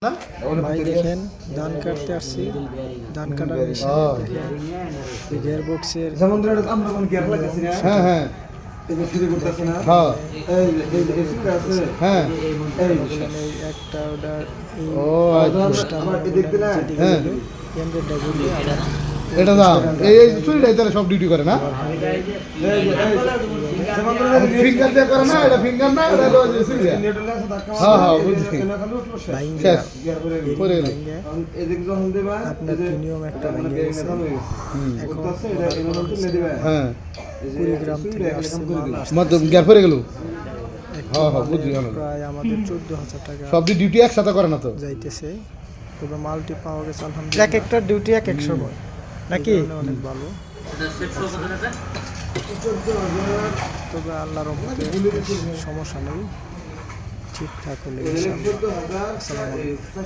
না ভাই দেখেন ধান কাটতে আসছি, ধান কাটার মেশিন দেখেন এই গিয়ার বক্সের যেমন ধরে আমরা কোন গিয়ার লাগাইছি না হ্যাঁ হ্যাঁ এই যে শুরু করতেছ না হ্যাঁ এই সুবিধা আছে হ্যাঁ এই একটা অর্ডার ও আচ্ছা আমার দেখতে না হ্যাঁ এটা দাও এই সুবিধা তাহলে সব ডিউটি করে না ফিঙ্গার দিয়ে করে না এটা ফিঙ্গার না এটা হলো সুবিধা হ্যাঁ হ্যাঁ বুঝছি শেষ করে গেল এদিক যখন দেবা আপনার প্রিমিয়াম একটা ভেঙে গেছে এখন হ্যাঁ 20 গ্রাম থেকে আসছে মাল আসছে মধ্যম গ্যাপ পড়ে গেল হ্যাঁ হ্যাঁ বুঝছি প্রায় আমাদের 14000 টাকা সব ডিউটি একসাথে করে না তো যাইতেছে। তবে মালটি পাওয়া গেছে আলহামদুলিল্লাহ, এক একটা ডিউটি এক এক সময় নাকি অনেক ভালো। তবে আল্লাহর রহমতে সমস্যা নেই, ঠিকঠাক হলে ইনশাআল্লাহ। আসসালামু আলাইকুম।